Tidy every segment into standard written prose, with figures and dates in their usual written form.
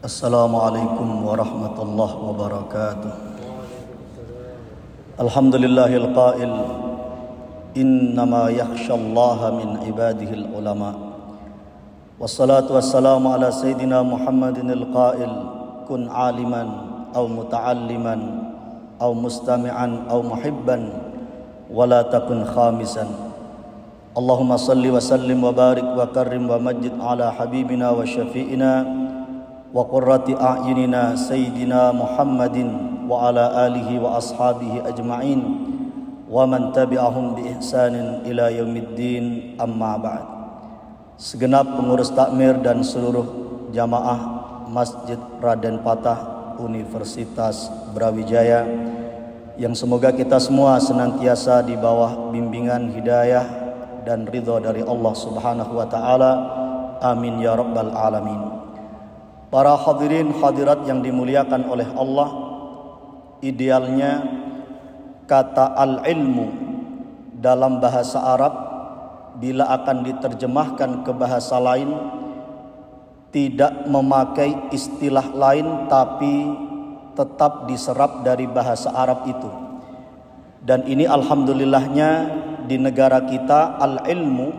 Assalamualaikum warahmatullahi wabarakatuh. Alhamdulillahil qail innama yakhshallaha min ibadihil ulama. Wassalatu wassalamu ala sayyidina Muhammadinil qail kun aliman aw muta'alliman aw mustami'an aw muhibban wala takun khamisan. Allahumma salli wa sallim wa barik wa karrim wa majid ala habibina wa syafi'ina wa qurrati a'yunina sayyidina Muhammadin wa ala alihi wa ashabihi ajma'in wa man tabi'ahum bi ihsanin ila yaumiddin, amma ba'd. Segenap pengurus takmir dan seluruh jamaah Masjid Raden Patah Universitas Brawijaya, yang semoga kita semua senantiasa di bawah bimbingan hidayah dan ridha dari Allah Subhanahu wa taala. Amin ya rabbal alamin. Para hadirin hadirat yang dimuliakan oleh Allah, idealnya kata al-ilmu dalam bahasa Arab bila akan diterjemahkan ke bahasa lain tidak memakai istilah lain tapi tetap diserap dari bahasa Arab itu. Dan ini alhamdulillahnya di negara kita al-ilmu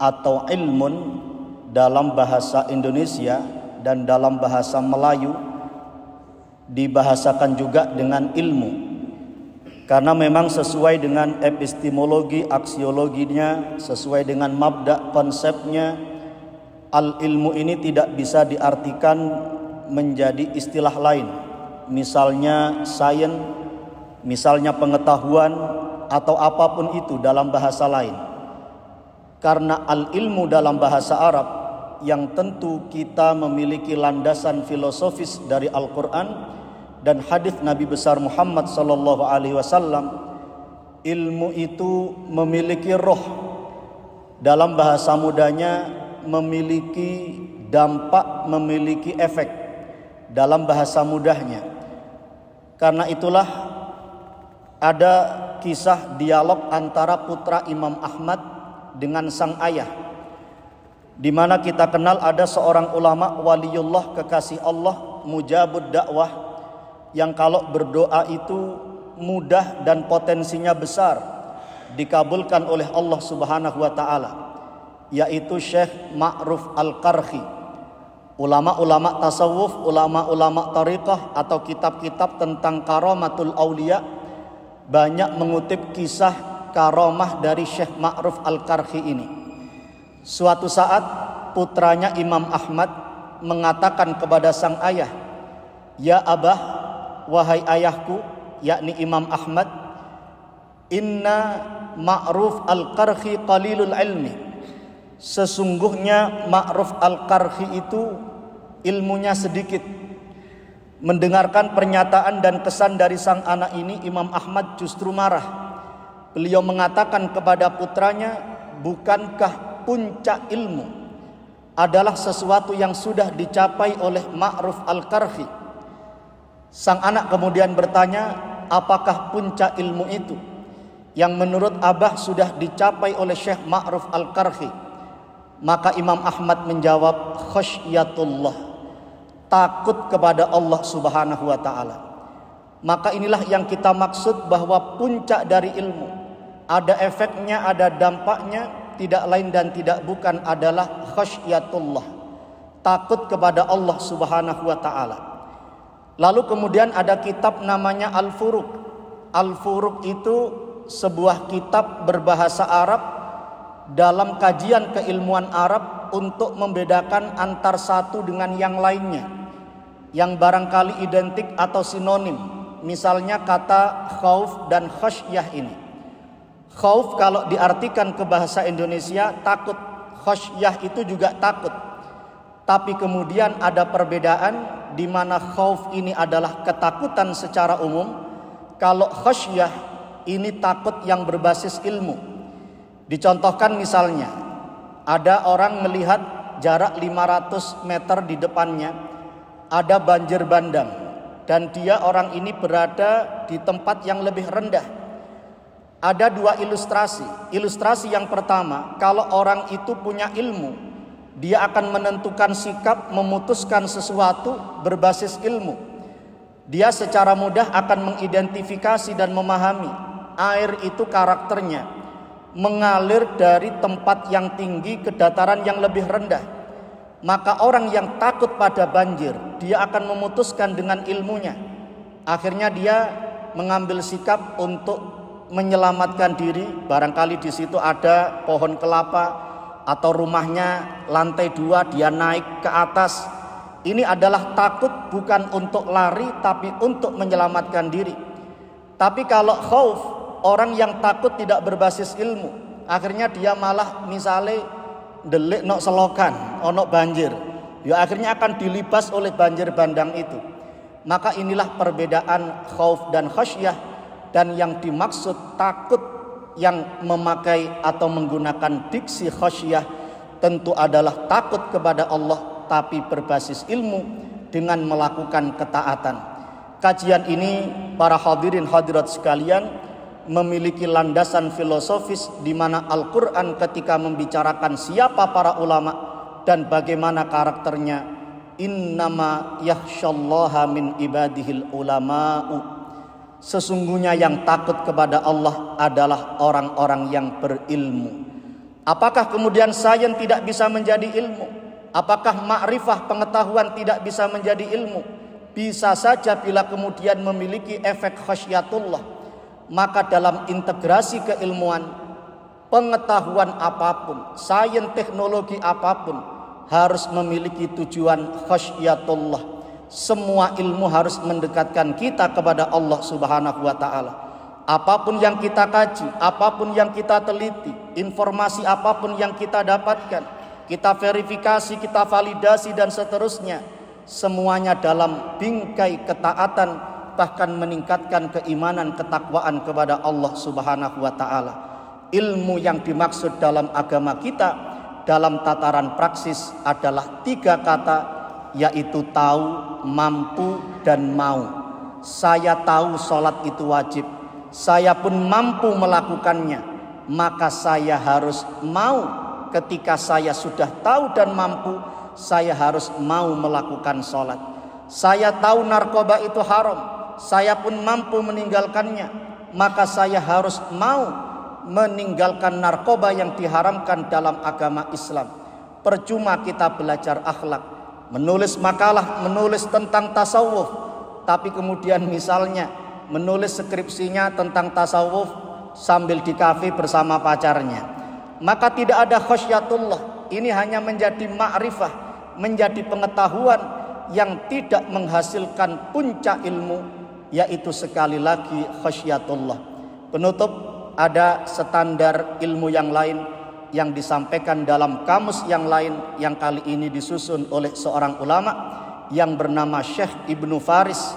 atau ilmun dalam bahasa Indonesia dan dalam bahasa Melayu dibahasakan juga dengan ilmu, karena memang sesuai dengan epistemologi aksiologinya, sesuai dengan mabda konsepnya, al-ilmu ini tidak bisa diartikan menjadi istilah lain, misalnya sains, misalnya pengetahuan atau apapun itu dalam bahasa lain. Karena al-ilmu dalam bahasa Arab yang tentu kita memiliki landasan filosofis dari Al-Quran dan hadis Nabi besar Muhammad sallallahu alaihi wasallam. Ilmu itu memiliki roh, dalam bahasa mudanya memiliki dampak, memiliki efek dalam bahasa mudahnya. Karena itulah ada kisah dialog antara putra Imam Ahmad dengan sang ayah, di mana kita kenal ada seorang ulama waliullah kekasih Allah, mujabud dakwah, yang kalau berdoa itu mudah dan potensinya besar dikabulkan oleh Allah Subhanahu wa taala, yaitu Syekh Ma'ruf Al-Qarhi. Ulama-ulama tasawuf, ulama-ulama tariqah atau kitab-kitab tentang karamatul aulia banyak mengutip kisah karamah dari Syekh Ma'ruf Al-Qarhi ini. Suatu saat putranya Imam Ahmad mengatakan kepada sang ayah, "Ya Abah, wahai ayahku," yakni Imam Ahmad, "Inna Ma'ruf Al-Qarhi qalilul ilmi." Sesungguhnya Ma'ruf Al-Qarhi itu ilmunya sedikit. Mendengarkan pernyataan dan kesan dari sang anak ini, Imam Ahmad justru marah. Beliau mengatakan kepada putranya, "Bukankah puncak ilmu adalah sesuatu yang sudah dicapai oleh Ma'ruf Al-Qarhi?" Sang anak kemudian bertanya, "Apakah puncak ilmu itu yang menurut Abah sudah dicapai oleh Syekh Ma'ruf Al-Qarhi?" Maka Imam Ahmad menjawab, "Khasyatullah," takut kepada Allah Subhanahu wa taala. Maka inilah yang kita maksud bahwa puncak dari ilmu ada efeknya, ada dampaknya, tidak lain dan tidak bukan adalah khasyatullah, takut kepada Allah Subhanahu wa taala. Lalu kemudian ada kitab namanya Al-Furuq. Al-Furuq itu sebuah kitab berbahasa Arab dalam kajian keilmuan Arab untuk membedakan antar satu dengan yang lainnya yang barangkali identik atau sinonim. Misalnya kata khauf dan khasyah ini. Khauf kalau diartikan ke bahasa Indonesia takut, khasyah itu juga takut. Tapi kemudian ada perbedaan di mana khauf ini adalah ketakutan secara umum, kalau khasyah ini takut yang berbasis ilmu. Dicontohkan misalnya, ada orang melihat jarak 500 meter di depannya ada banjir bandang dan dia orang ini berada di tempat yang lebih rendah. Ada dua ilustrasi. Ilustrasi yang pertama, kalau orang itu punya ilmu Dia akan menentukan sikap, memutuskan sesuatu berbasis ilmu. Dia secara mudah akan mengidentifikasi dan memahami air itu karakternya mengalir dari tempat yang tinggi ke dataran yang lebih rendah. Maka orang yang takut pada banjir, dia akan memutuskan dengan ilmunya. Akhirnya dia mengambil sikap untuk menyelamatkan diri. Barangkali di situ ada pohon kelapa atau rumahnya lantai 2, dia naik ke atas. Ini adalah takut bukan untuk lari tapi untuk menyelamatkan diri. Tapi kalau khauf, orang yang takut tidak berbasis ilmu, akhirnya dia malah misalnya delik nok selokan, onok banjir, ya akhirnya akan dilibas oleh banjir bandang itu. Maka inilah perbedaan khauf dan khasyah. Dan yang dimaksud takut yang memakai atau menggunakan diksi khasyah tentu adalah takut kepada Allah tapi berbasis ilmu dengan melakukan ketaatan. Kajian ini para hadirin hadirat sekalian memiliki landasan filosofis di mana Al-Quran ketika membicarakan siapa para ulama dan bagaimana karakternya, innama yakhsyallaha min ibadihil ulama'u, sesungguhnya yang takut kepada Allah adalah orang-orang yang berilmu. Apakah kemudian sains tidak bisa menjadi ilmu? Apakah ma'rifah pengetahuan tidak bisa menjadi ilmu? Bisa saja bila kemudian memiliki efek khasyatullah. Maka dalam integrasi keilmuan, pengetahuan apapun, sains teknologi apapun harus memiliki tujuan khasyatullah. Semua ilmu harus mendekatkan kita kepada Allah Subhanahu wa ta'ala. Apapun yang kita kaji, apapun yang kita teliti, informasi apapun yang kita dapatkan, kita verifikasi, kita validasi dan seterusnya, semuanya dalam bingkai ketaatan, bahkan meningkatkan keimanan, ketakwaan kepada Allah Subhanahu wa ta'ala. Ilmu yang dimaksud dalam agama kita dalam tataran praksis adalah 3 kata, yaitu tahu, mampu, dan mau. Saya tahu sholat itu wajib, saya pun mampu melakukannya, maka saya harus mau. Ketika saya sudah tahu dan mampu, saya harus mau melakukan sholat. Saya tahu narkoba itu haram, saya pun mampu meninggalkannya, maka saya harus mau meninggalkan narkoba yang diharamkan dalam agama Islam. Percuma kita belajar akhlak, menulis makalah, menulis tentang tasawuf, tapi kemudian misalnya menulis skripsinya tentang tasawuf sambil di kafe bersama pacarnya, maka tidak ada khasyatullah. Ini hanya menjadi ma'rifah, menjadi pengetahuan yang tidak menghasilkan puncak ilmu, yaitu sekali lagi khasyatullah. Penutup, ada standar ilmu yang lain yang disampaikan dalam kamus yang lain yang kali ini disusun oleh seorang ulama yang bernama Syekh Ibnu Faris.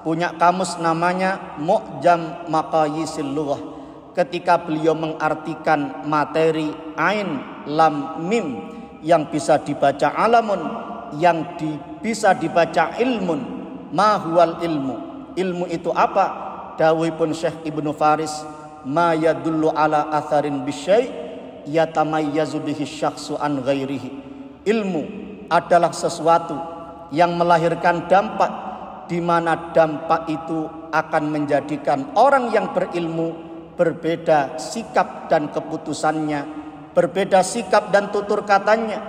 Punya kamus namanya Mu'jam Maqayisil Lughah. Ketika beliau mengartikan materi ain, lam, mim yang bisa dibaca alamun, yang bisa dibaca ilmun, ma huwal ilmu. Ilmu itu apa? Dawuhipun Syekh Ibnu Faris, ma yadullu ala atharin bisyai' yatamayyazu bihi syakhsu an ghairihi. Ilmu adalah sesuatu yang melahirkan dampak, di mana dampak itu akan menjadikan orang yang berilmu berbeda sikap dan keputusannya, berbeda sikap dan tutur katanya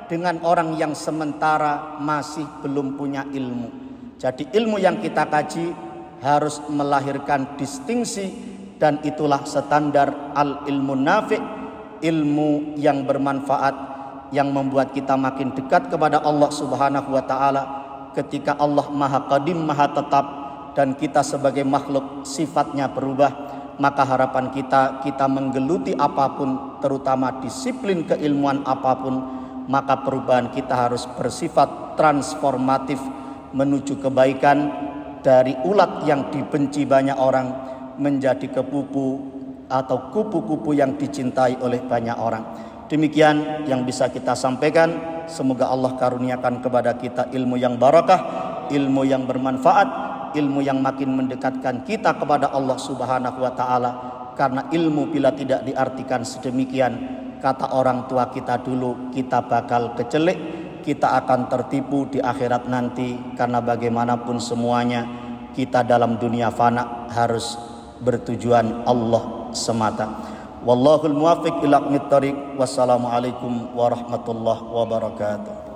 dengan orang yang sementara masih belum punya ilmu. Jadi ilmu yang kita kaji harus melahirkan distingsi, dan itulah standar al-ilmu nafi', ilmu yang bermanfaat, yang membuat kita makin dekat kepada Allah Subhanahu wa ta'ala. Ketika Allah Maha Qadim, Maha Tetap, dan kita sebagai makhluk sifatnya berubah, maka harapan kita menggeluti apapun, terutama disiplin keilmuan apapun, maka perubahan kita harus bersifat transformatif menuju kebaikan, dari ulat yang dibenci banyak orang menjadi kepupu atau kupu-kupu yang dicintai oleh banyak orang. Demikian yang bisa kita sampaikan. Semoga Allah karuniakan kepada kita ilmu yang barakah, ilmu yang bermanfaat, ilmu yang makin mendekatkan kita kepada Allah Subhanahu wa ta'ala. Karena ilmu bila tidak diartikan sedemikian, kata orang tua kita dulu, kita bakal kecelik, kita akan tertipu di akhirat nanti. Karena bagaimanapun semuanya kita dalam dunia fana harus bertujuan Allah semata. Wallahul muwaffiq ila aqwamit thoriq. Wassalamualaikum warahmatullahi wabarakatuh.